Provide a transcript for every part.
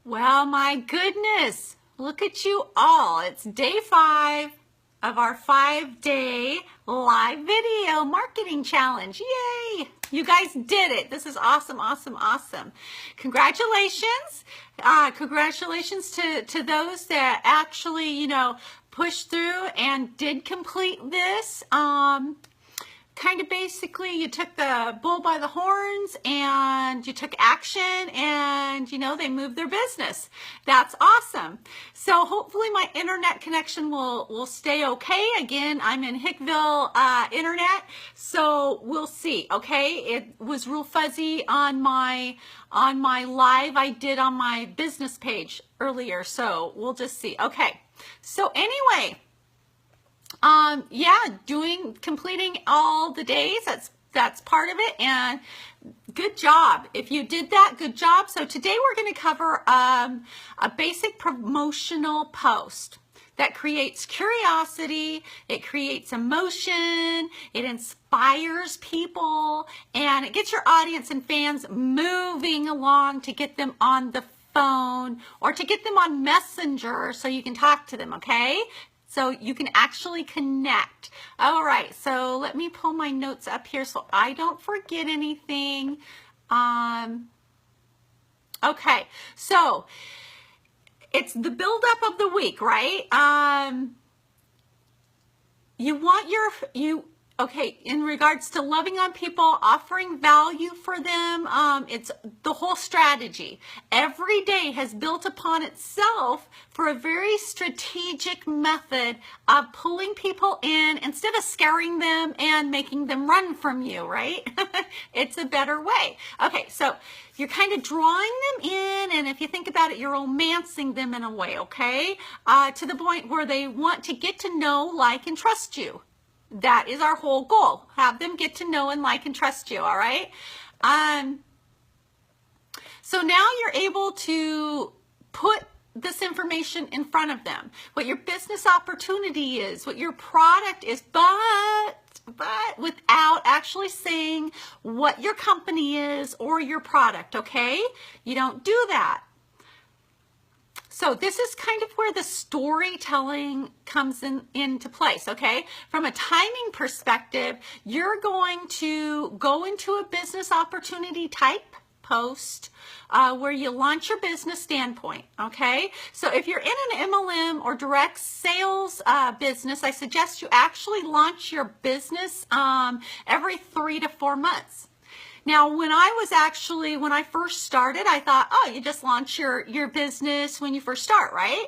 Well, my goodness, look at you all. It's day 5 of our 5-day live video marketing challenge. Yay! You guys did it. This is awesome, awesome, awesome. Congratulations. Congratulations to those that actually, pushed through and did complete this. Kind of basically you took the bull by the horns and you took action and they moved their business. That's awesome. So hopefully my internet connection will stay okay. Again, I'm in Hickville internet, so we'll see. Okay, it was real fuzzy on my live I did on my business page earlier, so we'll just see. Okay, so anyway, completing all the days, that's part of it, and good job. If you did that, good job. So today we're going to cover a basic promotional post that creates curiosity, it creates emotion, it inspires people, and it gets your audience and fans moving along to get them on the phone or to get them on Messenger so you can talk to them, okay? So you can actually connect. All right, so let me pull my notes up here so I don't forget anything. Okay, so it's the buildup of the week, right? In regards to loving on people, offering value for them, it's the whole strategy. Every day has built upon itself for a very strategic method of pulling people in instead of scaring them and making them run from you, right? It's a better way. Okay, so you're kind of drawing them in, and if you think about it, you're romancing them in a way, okay? To the point where they want to get to know, like, and trust you. That is our whole goal. Have them get to know and like and trust you, all right? So now you're able to put this information in front of them, what your business opportunity is, what your product is, but without actually saying what your company is or your product, okay? You don't do that. So this is kind of where the storytelling comes into place, okay? From a timing perspective, you're going to go into a business opportunity type post where you launch your business standpoint, okay? So if you're in an MLM or direct sales business, I suggest you actually launch your business every 3 to 4 months. Now, when I first started, I thought, oh, you just launch your business when you first start, right?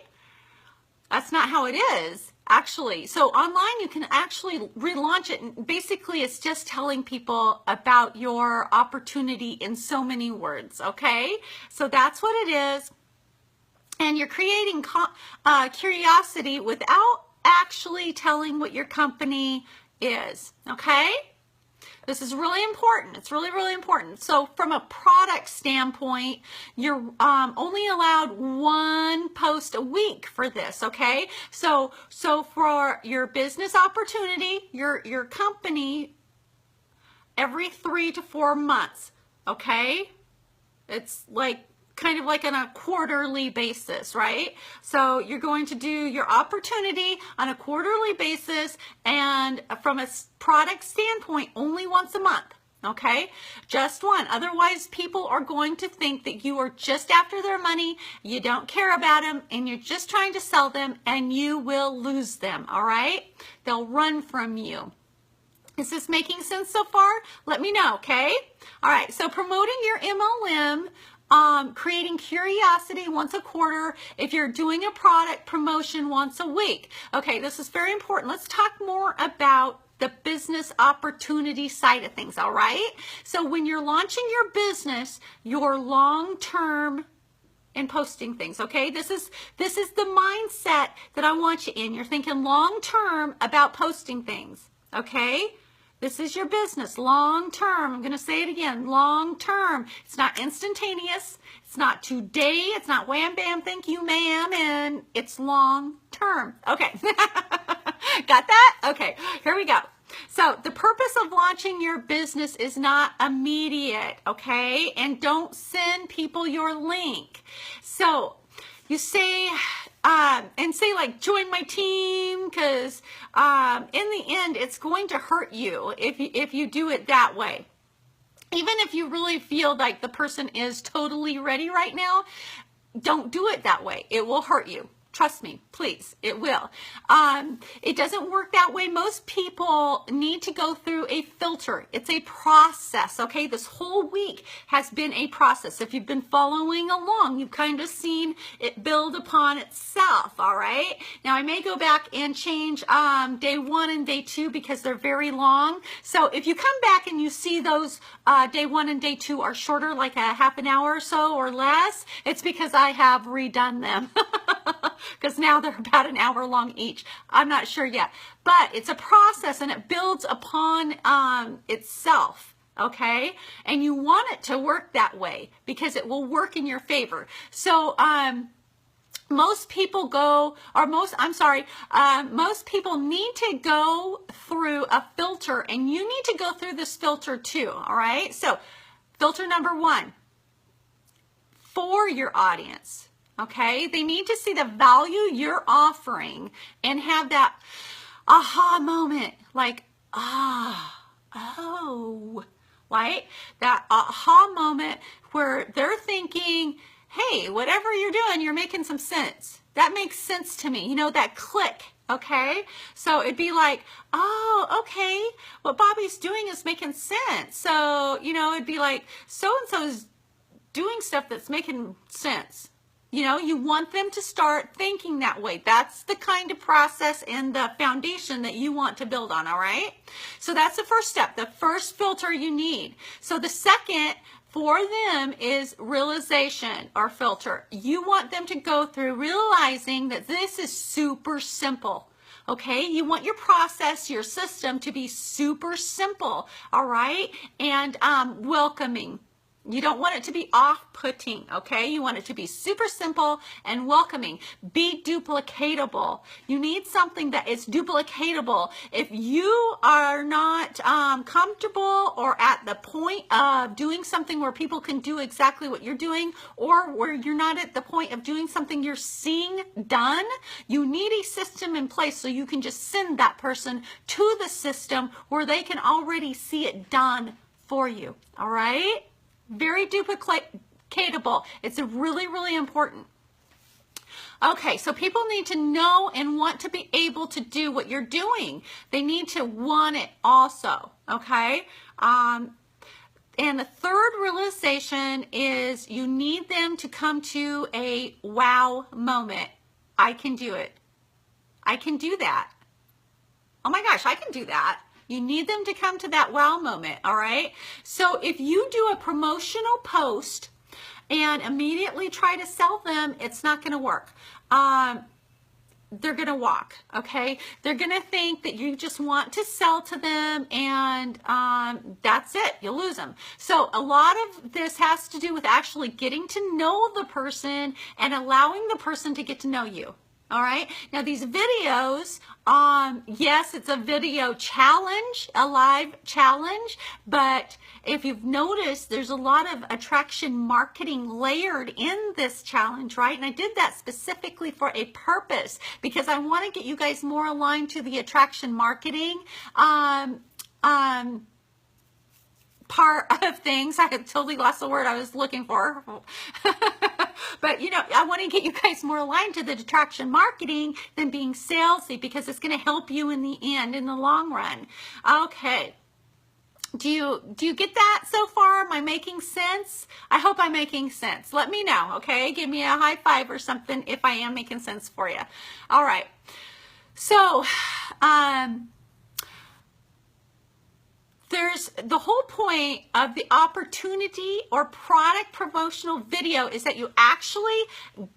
That's not how it is, actually. So online, you can actually relaunch it. And basically, it's just telling people about your opportunity in so many words, okay? So that's what it is. And you're creating curiosity without actually telling what your company is, okay? This is really important. It's really, really important. So from a product standpoint, you're only allowed 1 post a week for this, okay? So for your business opportunity, your company, every 3 to 4 months, okay? It's like kind of like on a quarterly basis, right? So you're going to do your opportunity on a quarterly basis, and from a product standpoint, only once a month, okay? Just one. Otherwise, people are going to think that you are just after their money, you don't care about them, and you're just trying to sell them, and you will lose them, all right? They'll run from you. Is this making sense so far? Let me know, okay? All right, so promoting your MLM, creating curiosity once a quarter. If you're doing a product promotion once a week. Okay, this is very important. Let's talk more about the business opportunity side of things, all right? So when you're launching your business, you're long-term in posting things, okay? This is the mindset that I want you in. You're thinking long-term about posting things, okay? This is your business, long term. I'm going to say it again, long term. It's not instantaneous. It's not today. It's not wham, bam, thank you, ma'am. And it's long term. Okay. Got that? Okay, here we go. So the purpose of launching your business is not immediate, okay? And don't send people your link. So you say, and say like, join my team, because in the end, it's going to hurt you if you do it that way. Even if you really feel like the person is totally ready right now, don't do it that way. It will hurt you. Trust me, please, it will. It doesn't work that way. Most people need to go through a filter. It's a process, okay? This whole week has been a process. If you've been following along, you've kind of seen it build upon itself, all right? Now, I may go back and change day 1 and day 2 because they're very long. So if you come back and you see those day 1 and day 2 are shorter, like a half an hour or so or less, it's because I have redone them. Because now they're about an hour long each. I'm not sure yet. But it's a process and it builds upon itself, okay? And you want it to work that way because it will work in your favor. So most people most people need to go through a filter, and you need to go through this filter too, all right? So filter number 1, for your audience. Okay, they need to see the value you're offering and have that aha moment, like, oh, right? That aha moment where they're thinking, hey, whatever you're doing, you're making some sense. That makes sense to me. You know, that click. Okay, so it'd be like, oh, okay, what Bobbi's doing is making sense. So, you know, it'd be like, so-and-so is doing stuff that's making sense. You know, you want them to start thinking that way. That's the kind of process and the foundation that you want to build on, all right? So that's the first step, the first filter you need. So the second for them is realization or filter. You want them to go through realizing that this is super simple. Okay, you want your process, your system to be super simple, all right? And welcoming. You don't want it to be off-putting, okay? You want it to be super simple and welcoming. Be duplicatable. You need something that is duplicatable. If you are not comfortable or at the point of doing something where people can do exactly what you're doing, or where you're not at the point of doing something you're seeing done, you need a system in place so you can just send that person to the system where they can already see it done for you, all right? Very duplicatable. It's really, really important. Okay, so people need to know and want to be able to do what you're doing. They need to want it also, okay? And the third realization is you need them to come to a wow moment. I can do it. I can do that. Oh my gosh, I can do that. You need them to come to that wow moment, all right? So if you do a promotional post and immediately try to sell them, it's not going to work. They're going to walk, okay? They're going to think that you just want to sell to them, and that's it. You'll lose them. So a lot of this has to do with actually getting to know the person and allowing the person to get to know you. All right. Now these videos, yes, it's a video challenge, a live challenge, but if you've noticed, there's a lot of attraction marketing layered in this challenge, right? And I did that specifically for a purpose because I want to get you guys more aligned to the attraction marketing, part of things. I had totally lost the word I was looking for. But, you know, I want to get you guys more aligned to the attraction marketing than being salesy, because it's going to help you in the end, in the long run. Okay. Do you get that so far? Am I making sense? I hope I'm making sense. Let me know, okay? Give me a high five or something if I am making sense for you. All right. So, there's the whole point of the opportunity or product promotional video is that you actually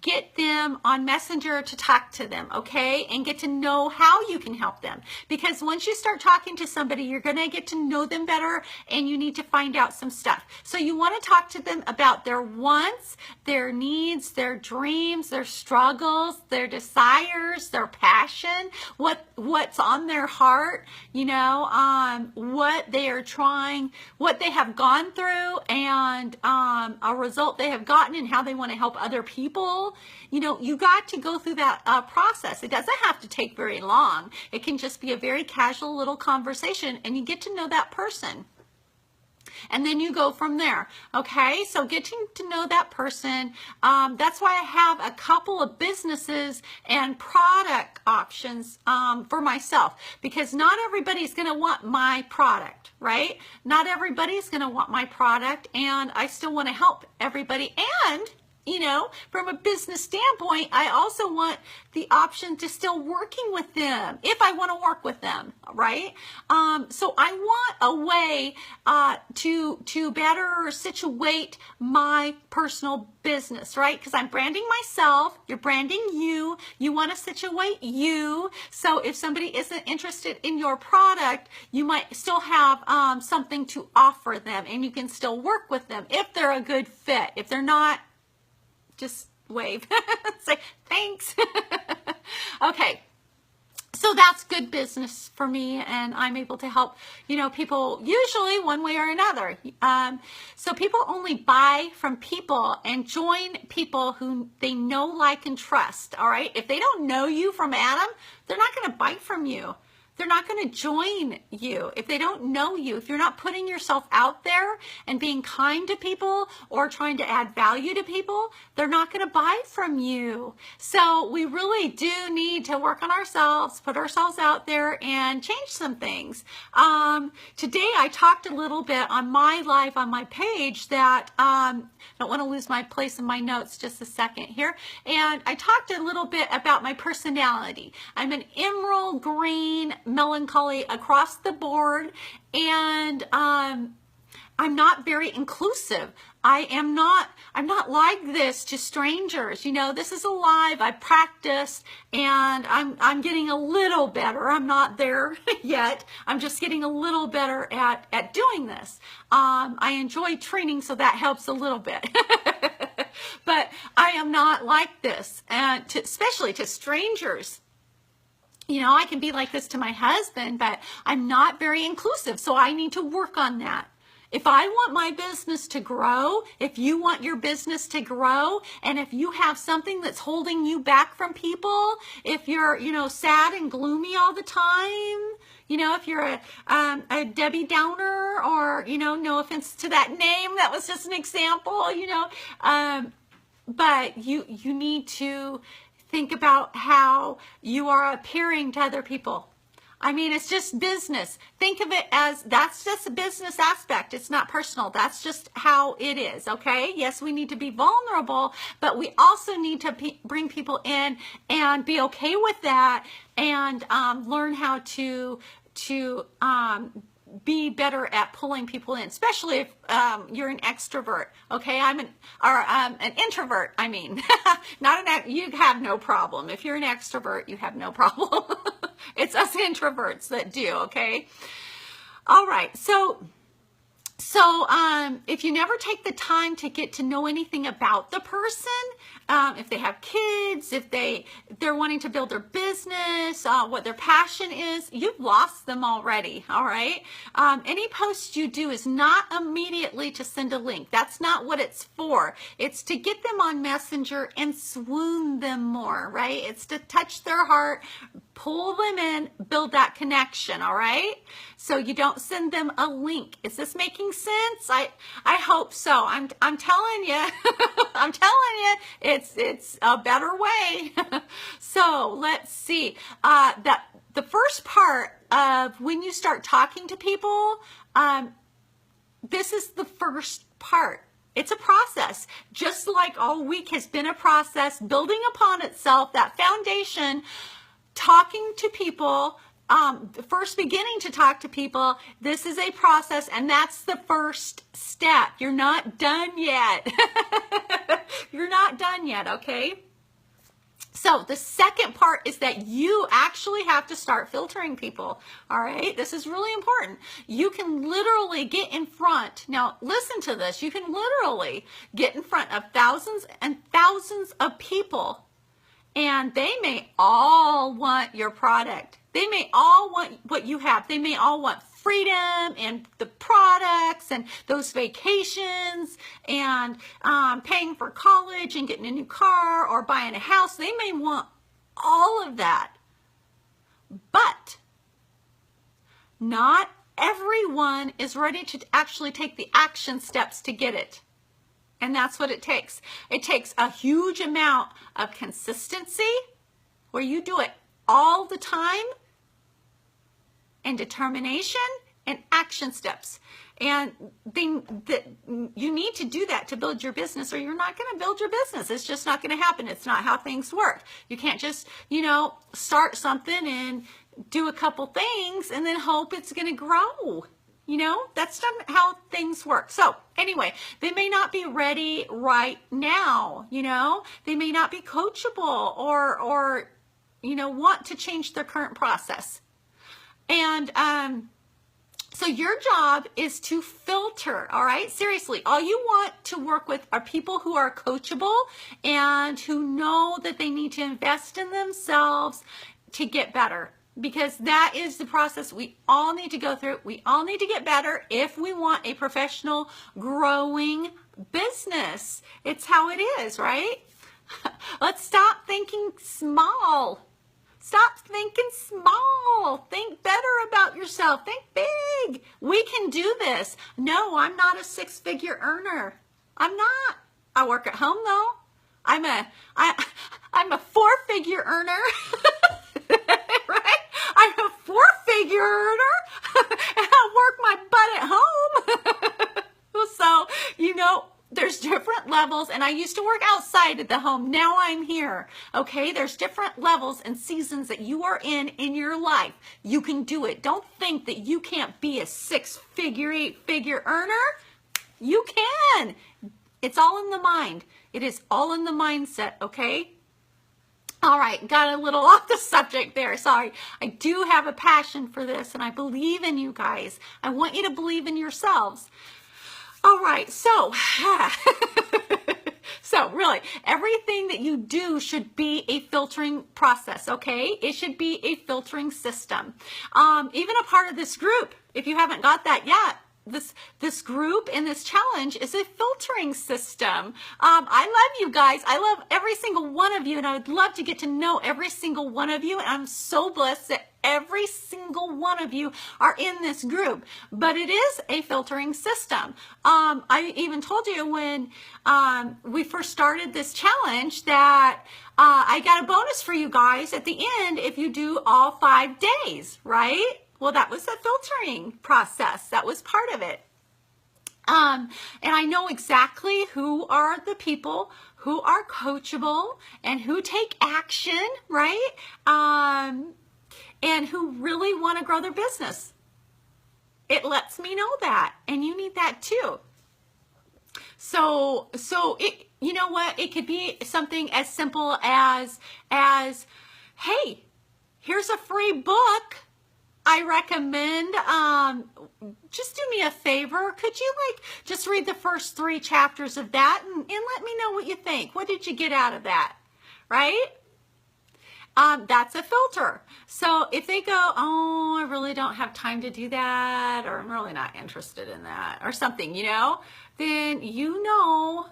get them on Messenger to talk to them, okay? And get to know how you can help them. Because once you start talking to somebody, you're going to get to know them better, and you need to find out some stuff. So you want to talk to them about their wants, their needs, their dreams, their struggles, their desires, their passion, what's on their heart, you know, what they are trying, what they have gone through, and a result they have gotten, and how they want to help other people. You know, you got to go through that process. It doesn't have to take very long. It can just be a very casual little conversation, and you get to know that person. And then you go from there. Okay, so getting to know that person, that's why I have a couple of businesses and product options for myself, because not everybody's going to want my product, right? Not everybody's going to want my product, and I still want to help everybody. And you know, from a business standpoint, I also want the option to still working with them if I want to work with them, right? So I want a way to better situate my personal business, right? Because I'm branding myself, you're branding you, you want to situate you. So if somebody isn't interested in your product, you might still have something to offer them, and you can still work with them if they're a good fit. If they're not, just wave. Say thanks. Okay, so that's good business for me, and I'm able to help, you know, people usually one way or another. So people only buy from people and join people who they know, like, and trust. All right, if they don't know you from Adam, they're not going to buy from you. They're not going to join you if they don't know you. If you're not putting yourself out there and being kind to people or trying to add value to people, they're not going to buy from you. So we really do need to work on ourselves, put ourselves out there, and change some things. Today I talked a little bit on my live on my page that I don't want to lose my place in my notes, just a second here. And I talked a little bit about my personality. I'm an emerald green melancholy across the board, and I'm not very inclusive. I'm not like this to strangers. You know, this is a live, I practiced, and I'm getting a little better. I'm not there yet. I'm just getting a little better at doing this. I enjoy training, so that helps a little bit. But I am not like this, and especially to strangers. You know, I can be like this to my husband, but I'm not very inclusive, so I need to work on that. If I want my business to grow, if you want your business to grow, and if you have something that's holding you back from people, if you're, you know, sad and gloomy all the time, you know, if you're a Debbie Downer, or, you know, no offense to that name, that was just an example, you know, but you need to think about how you are appearing to other people. I mean, it's just business. Think of it as that's just a business aspect. It's not personal. That's just how it is, okay? Yes, we need to be vulnerable, but we also need to bring people in and be okay with that, and learn how to be better at pulling people in, especially if you're an extrovert. Okay, I'm an introvert. I mean, you have no problem. If you're an extrovert, you have no problem. It's us introverts that do. Okay. All right. So if you never take the time to get to know anything about the person, if they have kids, if they're wanting to build their business, what their passion is, you've lost them already, all right? Any post you do is not immediately to send a link. That's not what it's for. It's to get them on Messenger and swoon them more, right? It's to touch their heart, pull them in, build that connection, all right? So you don't send them a link. Is this making sense? I hope so. I'm telling you, I'm telling you, it's a better way. So let's see. The first part of when you start talking to people, this is the first part. It's a process, just like all week has been a process, building upon itself, that foundation, talking to people, first beginning to talk to people, this is a process, and that's the first step. You're not done yet. You're not done yet, okay? So the second part is that you actually have to start filtering people, all right? This is really important. You can literally get in front. Now, listen to this. You can literally get in front of thousands and thousands of people, and they may all want your product. They may all want what you have. They may all want freedom and the products and those vacations and paying for college and getting a new car or buying a house. They may want all of that. But not everyone is ready to actually take the action steps to get it. And that's what it takes. It takes a huge amount of consistency where you do it all the time, and determination and action steps. And you need to do that to build your business, or you're not going to build your business. It's just not going to happen. It's not how things work. You can't just, start something and do a couple things and then hope it's going to grow. That's not how things work. So anyway, they may not be ready right now. They may not be coachable or want to change their current process. And so your job is to filter, all right? Seriously, all you want to work with are people who are coachable and who know that they need to invest in themselves to get better, because that is the process we all need to go through. We all need to get better if we want a professional, growing business. It's how it is, right? Let's stop thinking small. Stop thinking small. Think better about yourself. Think big. We can do this. No, I'm not a six-figure earner. I'm not. I work at home though. I'm a four-figure earner. Right? I'm a four-figure earner. And I work my butt at home. So, there's different levels, and I used to work outside of the home. Now I'm here, okay? There's different levels and seasons that you are in your life. You can do it. Don't think that you can't be a six-figure, eight-figure earner. You can. It's all in the mind. It is all in the mindset, okay? All right, got a little off the subject there. Sorry. I do have a passion for this, and I believe in you guys. I want you to believe in yourselves. All right, so really, everything that you do should be a filtering process, okay? It should be a filtering system. Even a part of this group, if you haven't got that yet, this group and this challenge is a filtering system. I love you guys. I love every single one of you, and I would love to get to know every single one of you. And I'm so blessed that every single one of you are in this group. But it is a filtering system. I even told you when we first started this challenge that I got a bonus for you guys at the end if you do all 5 days, right? Well, that was a filtering process. That was part of it. And I know exactly who are the people who are coachable and who take action, right? And who really want to grow their business. It lets me know that, and you need that too. So it, you know what? It could be something as simple as, hey, here's a free book. I recommend, just do me a favor. Could you just read the first 3 chapters of that and let me know what you think? What did you get out of that? Right? That's a filter. So if they go, oh, I really don't have time to do that, or I'm really not interested in that, or something, then you know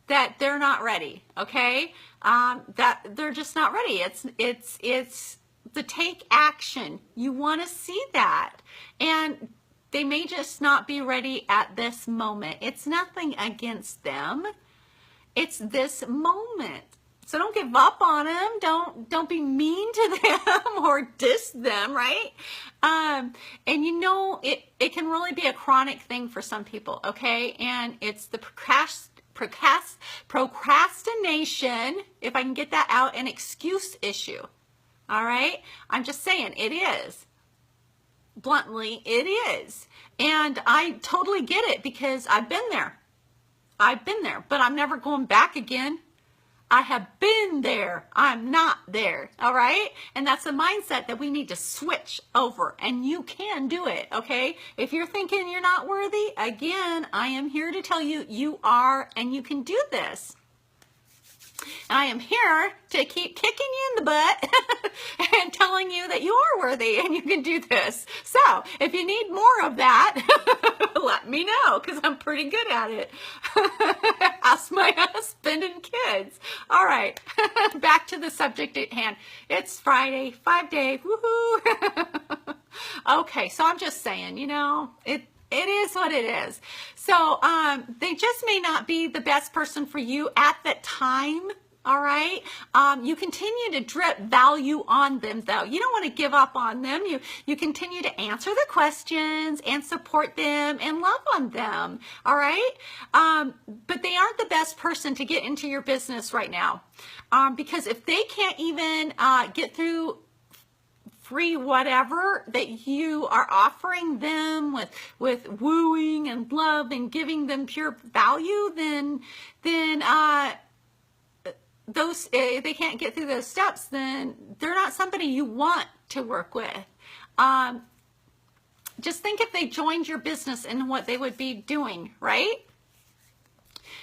that they're not ready. Okay. That they're just not ready. It's the take action. You want to see that. And they may just not be ready at this moment. It's nothing against them. It's this moment. So don't give up on them. Don't be mean to them or diss them, right? And it can really be a chronic thing for some people, okay? And it's the procrastination, if I can get that out, an excuse issue. All right. I'm just saying it is. Bluntly, it is. And I totally get it because I've been there. I've been there, but I'm never going back again. I have been there. I'm not there. All right. And that's a mindset that we need to switch over, and you can do it. Okay. If you're thinking you're not worthy, again, I am here to tell you, you are, and you can do this. And I am here to keep kicking you in the butt and telling you that you are worthy and you can do this. So if you need more of that, let me know, because I'm pretty good at it. Ask my husband and kids. All right, back to the subject at hand. It's Friday, 5-day, woohoo. Okay, so I'm just saying, you know, it is what it is. So they just may not be the best person for you at that time. All right. You continue to drip value on them, though. You don't want to give up on them. You continue to answer the questions and support them and love on them. All right. But they aren't the best person to get into your business right now, because if they can't even get through free whatever that you are offering them with wooing and love and giving them pure value, then those, if they can't get through those steps, then they're not somebody you want to work with. Just think if they joined your business and what they would be doing, right?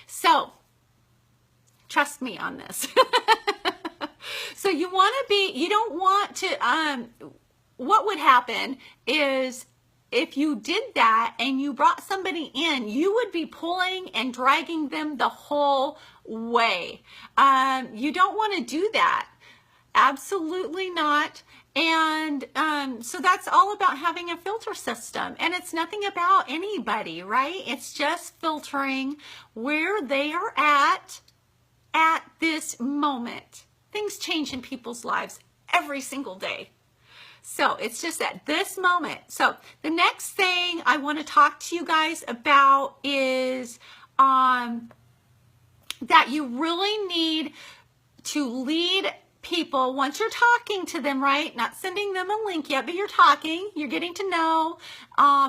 So trust me on this. So you want to be, you don't want to, what would happen is if you did that and you brought somebody in, you would be pulling and dragging them the whole way. You don't want to do that. Absolutely not. And so that's all about having a filter system. And it's nothing about anybody, right? It's just filtering where they are at this moment. Things change in people's lives every single day. So it's just at this moment. So the next thing I want to talk to you guys about is that you really need to lead people once you're talking to them, right? Not sending them a link yet, but you're talking, you're getting to know,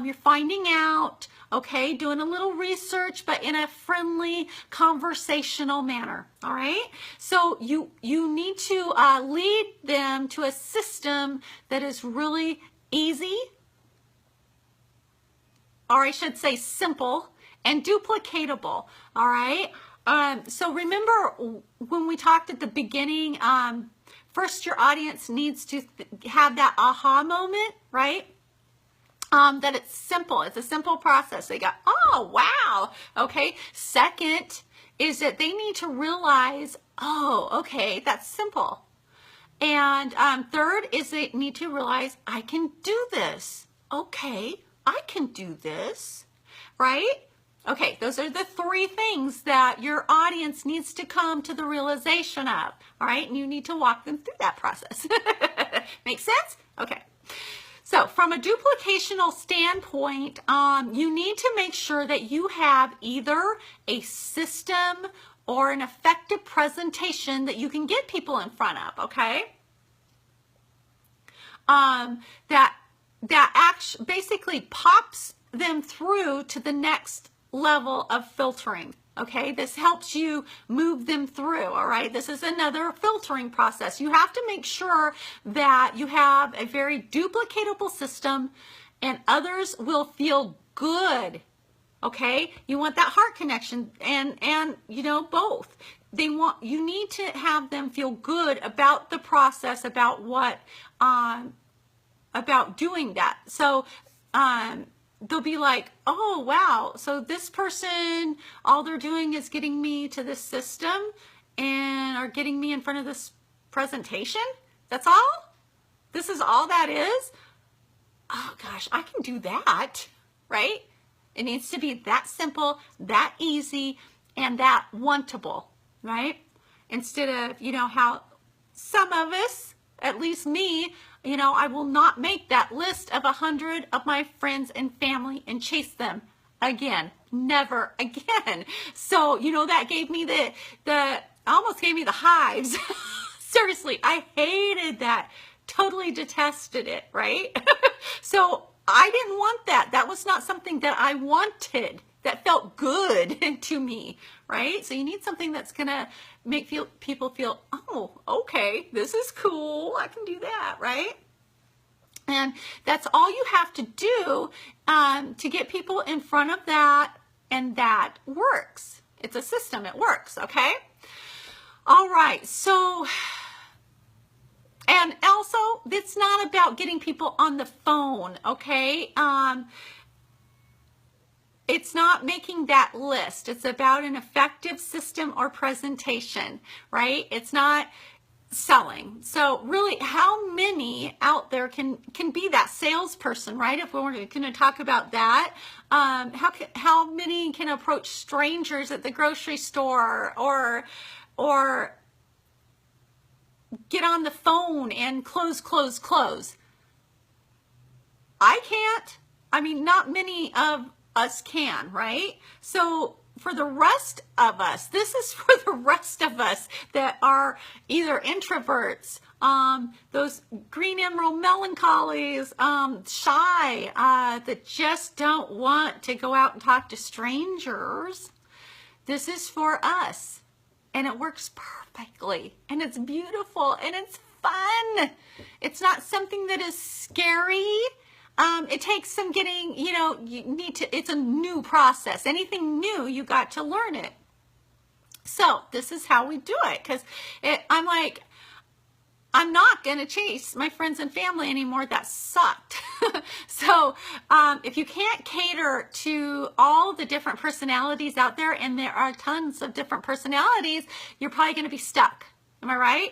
you're finding out, okay, doing a little research, but in a friendly, conversational manner, all right? So you need to lead them to a system that is really easy, or I should say simple, and duplicatable, all right? So remember when we talked at the beginning, first your audience needs to have that aha moment, right? That it's simple. It's a simple process. They go, oh, wow. Okay. Second is that they need to realize, oh, okay, that's simple. And third is they need to realize, I can do this. Okay, I can do this, right? Okay, those are the three things that your audience needs to come to the realization of, all right? And you need to walk them through that process. Make sense? Okay. So from a duplicational standpoint, you need to make sure that you have either a system or an effective presentation that you can get people in front of, okay? That basically pops them through to the next level of filtering, okay? This helps you move them through, all right? This is another filtering process. You have to make sure that you have a very duplicatable system and others will feel good, okay? You want that heart connection and you know, both. You need to have them feel good about the process, about what, about doing that. So, they'll be like, oh, wow, so this person, all they're doing is getting me to this system and are getting me in front of this presentation? That's all? This is all that is? Oh, gosh, I can do that, right? It needs to be that simple, that easy, and that wantable, right? Instead of, you know, how some of us, at least me, you know, I will not make that list of 100 of my friends and family and chase them again. Never again. So, you know, that gave me almost gave me the hives. Seriously, I hated that. Totally detested it, right? So I didn't want that. That was not something that I wanted. That felt good to me, right? So you need something that's gonna make people feel, oh, okay, this is cool. I can do that, right? And that's all you have to do to get people in front of that, and that works. It's a system. It works, okay? All right, so, and also, it's not about getting people on the phone, okay? It's not making that list. It's about an effective system or presentation, right? It's not selling. So really, how many out there can be that salesperson, right? If we're going to talk about that, how many can approach strangers at the grocery store, or get on the phone and close. I can't. I mean, not many of us can, right? So for the rest of us, this is for the rest of us that are either introverts, those green emerald melancholies, shy, that just don't want to go out and talk to strangers. This is for us. And it works perfectly, and it's beautiful, and it's fun. It's not something that is scary. It takes some getting, it's a new process. Anything new, you got to learn it. So this is how we do it, because I'm not going to chase my friends and family anymore. That sucked. So if you can't cater to all the different personalities out there, and there are tons of different personalities, you're probably going to be stuck. Am I right?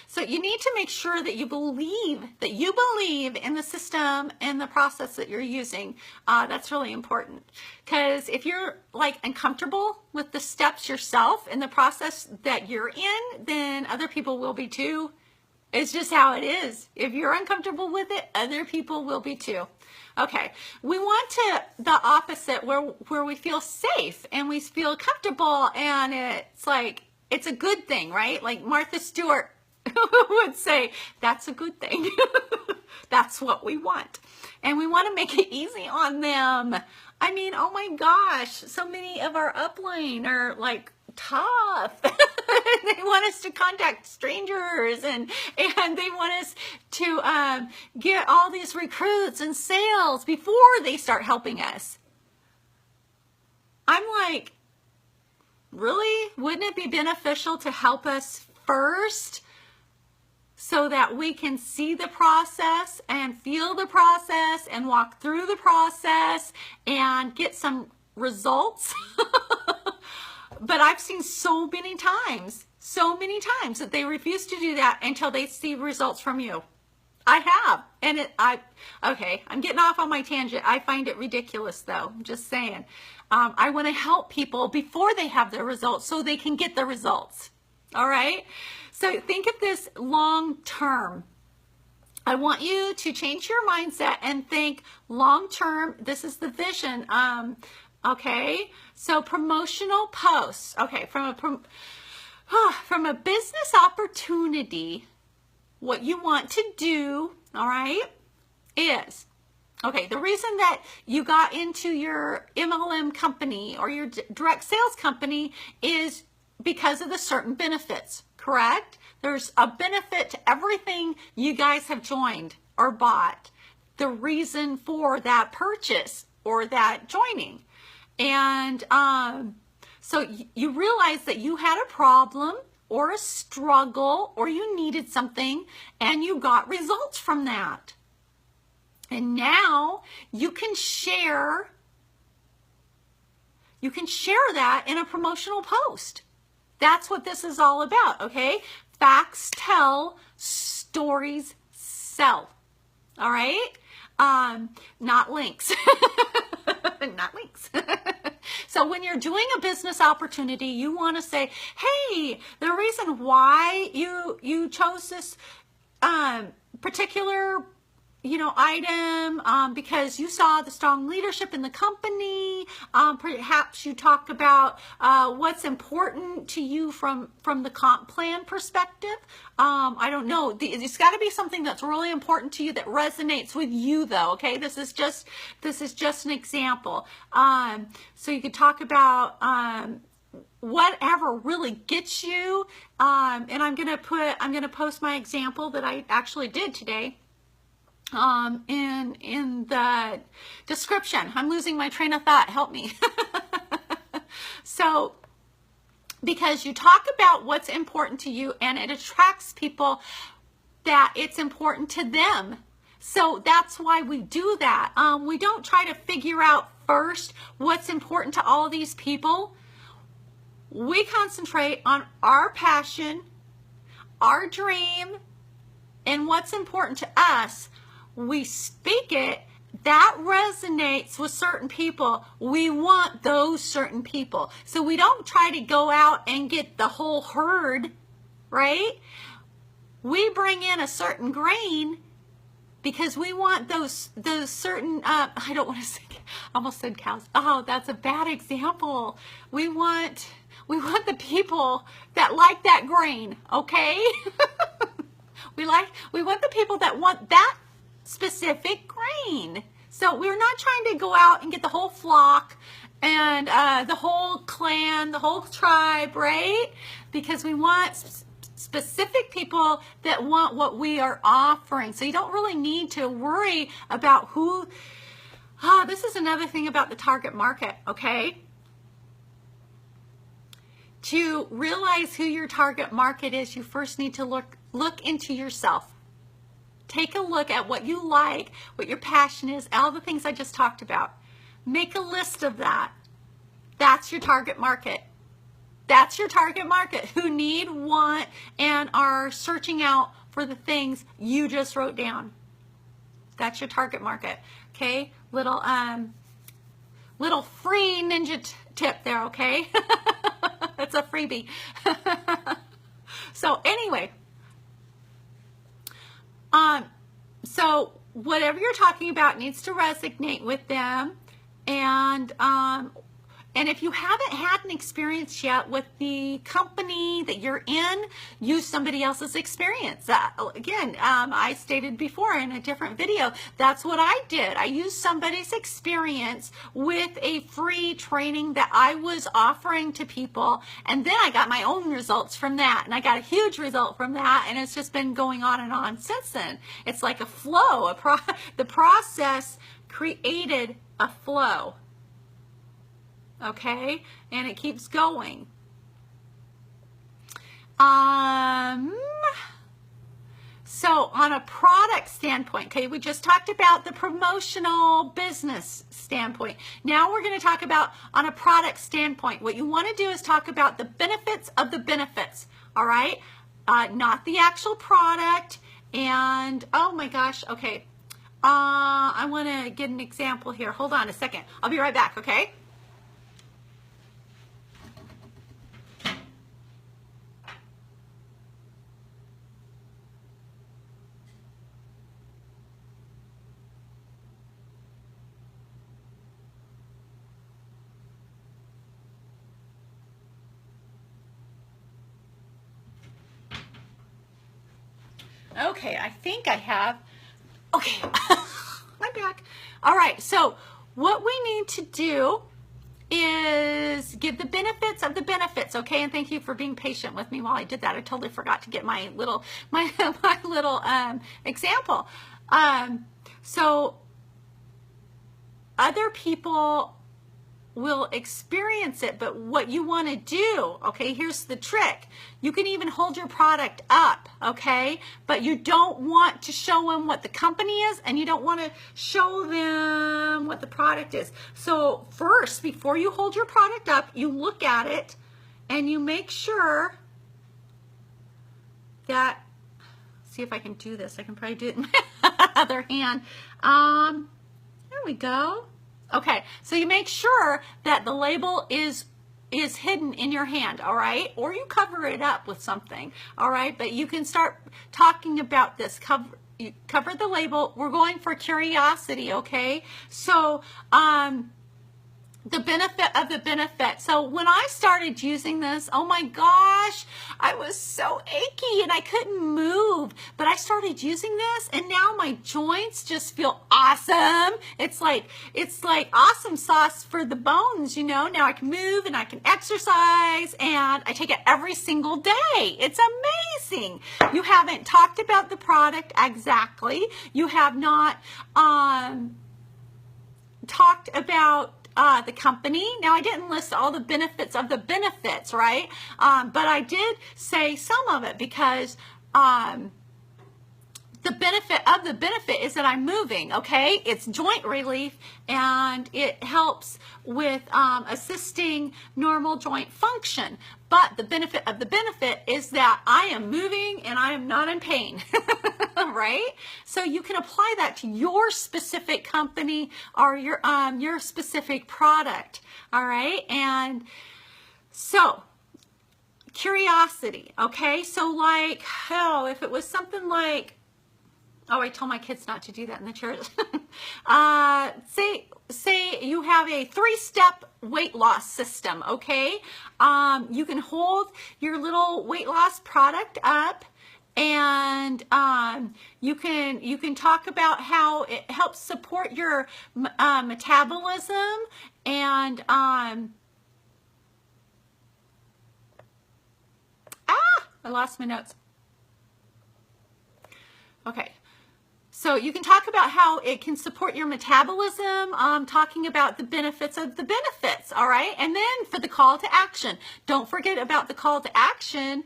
So you need to make sure that you believe in the system and the process that you're using. That's really important, because if you're like uncomfortable with the steps yourself and the process that you're in, then other people will be too. It's just how it is. If you're uncomfortable with it, other people will be too. Okay, we want the opposite, where we feel safe and we feel comfortable, and it's like, it's a good thing, right? Like Martha Stewart would say, that's a good thing. That's what we want. And we want to make it easy on them. I mean, oh my gosh, so many of our upline are like tough. They want us to contact strangers, and they want us to get all these recruits and sales before they start helping us. I'm like, really? Wouldn't it be beneficial to help us first, so that we can see the process and feel the process and walk through the process and get some results? But I've seen so many times that they refuse to do that until they see results from you. I have. And okay, I'm getting off on my tangent. I find it ridiculous though. I'm just saying. I want to help people before they have their results so they can get the results. All right? So think of this long term. I want you to change your mindset and think long term. This is the vision. Okay, so promotional posts. Okay, from a business opportunity, what you want to do, all right, is, okay, the reason that you got into your MLM company or your direct sales company is because of the certain benefits, correct? There's a benefit to everything you guys have joined or bought, the reason for that purchase or that joining. And so you realize that you had a problem or a struggle, or you needed something, and you got results from that. And now you can share that in a promotional post. That's what this is all about, okay? Facts tell, stories sell. All right? Not links. Not links. So when you're doing a business opportunity, you want to say, hey, the reason why you chose this particular item because you saw the strong leadership in the company. Perhaps you talk about what's important to you from the comp plan perspective. I don't know. It's got to be something that's really important to you that resonates with you, though. Okay, this is just an example. So you could talk about whatever really gets you. And I'm gonna post my example that I actually did today. In the description. I'm losing my train of thought. Help me. So, because you talk about what's important to you and it attracts people that it's important to them. So that's why we do that. We don't try to figure out first what's important to all these people. We concentrate on our passion, our dream, and what's important to us. We speak it, that resonates with certain people. We want those certain people. So we don't try to go out and get the whole herd, right? We bring in a certain grain because we want those certain, I don't want to say, I almost said cows. Oh, that's a bad example. We want the people that like that grain, okay? We want the people that want that specific grain. So we're not trying to go out and get the whole flock and the whole clan, the whole tribe, right? Because we want specific people that want what we are offering. So you don't really need to worry about who. This is another thing about the target market, okay? To realize who your target market is, you first need to look into yourself. Take a look at what you like, what your passion is, all the things I just talked about. Make a list of that. That's your target market. That's your target market who need, want, and are searching out for the things you just wrote down. That's your target market. Okay? Little free ninja tip there, okay? It's a freebie. So anyway, so whatever you're talking about needs to resonate with them, and if you haven't had an experience yet with the company that you're in, use somebody else's experience. Again, I stated before in a different video, that's what I did. I used somebody's experience with a free training that I was offering to people, and then I got my own results from that, and I got a huge result from that, and it's just been going on and on since then. It's like a flow. The process created a flow. Okay, and it keeps going. So on a product standpoint, okay, we just talked about the promotional business standpoint. Now we're going to talk about on a product standpoint. What you want to do is talk about the benefits of the benefits, all right? Not the actual product. And oh my gosh, okay. I want to get an example here. Hold on a second. I'll be right back, okay? Okay, I think I have. Okay, I'm back. All right, so what we need to do is give the benefits of the benefits, okay? And thank you for being patient with me while I did that. I totally forgot to get my little example. So other people will experience it, but what you want to do, okay, here's the trick. You can even hold your product up, okay, but you don't want to show them what the company is, and you don't want to show them what the product is. So first, before you hold your product up, you look at it and you make sure that, see if I can do this. I can probably do it in my other hand. There we go. Okay, so you make sure that the label is hidden in your hand, all right? Or you cover it up with something, all right? But you can start talking about this, you covered the label. We're going for curiosity, okay? So, the benefit of the benefit. So when I started using this, oh my gosh, I was so achy and I couldn't move. But I started using this and now my joints just feel awesome. It's like awesome sauce for the bones, you know. Now I can move and I can exercise and I take it every single day. It's amazing. You haven't talked about the product exactly. You have not talked about the company. Now, I didn't list all the benefits of the benefits, right? But I did say some of it because the benefit of the benefit is that I'm moving, okay? It's joint relief and it helps with assisting normal joint function. But the benefit of the benefit is that I am moving and I am not in pain, right? So you can apply that to your specific company or your specific product, all right? And so curiosity, okay? So like, oh, if it was something like, oh, I told my kids not to do that in the church. Say you have a 3-step weight loss system, okay? You can hold your little weight loss product up and you can talk about how it helps support your metabolism and I lost my notes. Okay. So you can talk about how it can support your metabolism, talking about the benefits of the benefits, all right? And then for the call to action, don't forget about the call to action.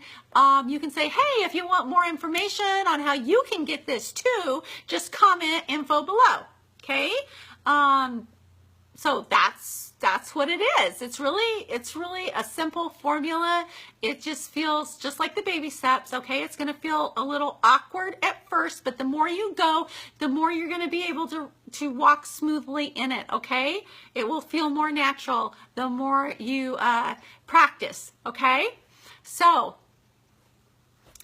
You can say, hey, if you want more information on how you can get this too, just comment info below, okay? So that's what it is. It's really a simple formula. It just feels just like the baby steps, okay? It's going to feel a little awkward at first, but the more you go, the more you're going to be able to walk smoothly in it, okay? It will feel more natural the more you practice, okay? So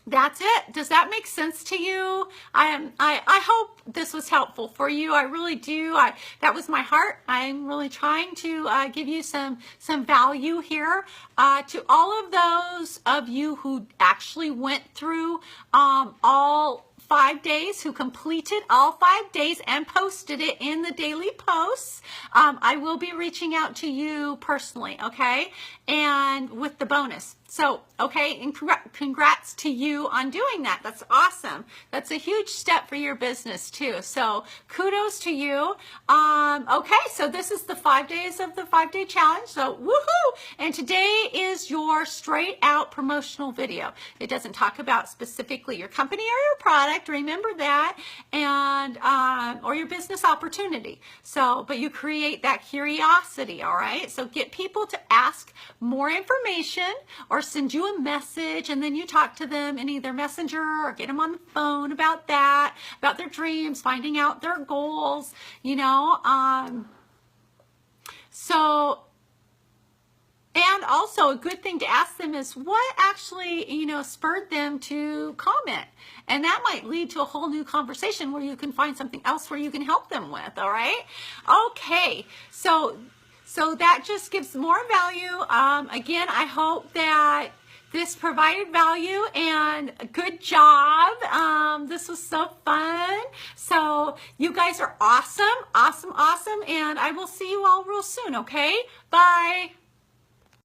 that's it. Does that make sense to you? I hope this was helpful for you. I really do. That was my heart. I'm really trying to give you some value here. To all of those of you who actually went through all 5 days, who completed all 5 days and posted it in the daily posts, I will be reaching out to you personally, okay? And with the bonus. So, okay, and congrats to you on doing that. That's awesome. That's a huge step for your business too. So kudos to you. Okay, so this is the 5 days of the 5-day challenge. So woohoo! And today is your straight out promotional video. It doesn't talk about specifically your company or your product. Remember that, and or your business opportunity. So, but you create that curiosity. All right. So get people to ask more information or send you a message, and then you talk to them in either Messenger or get them on the phone about that, about their dreams, finding out their goals, you know. So, and also a good thing to ask them is what actually, you know, spurred them to comment. And that might lead to a whole new conversation where you can find something else where you can help them with, all right? Okay, so that just gives more value. Again, I hope that this provided value, and good job. This was so fun. So you guys are awesome, awesome, awesome. And I will see you all real soon, okay? Bye.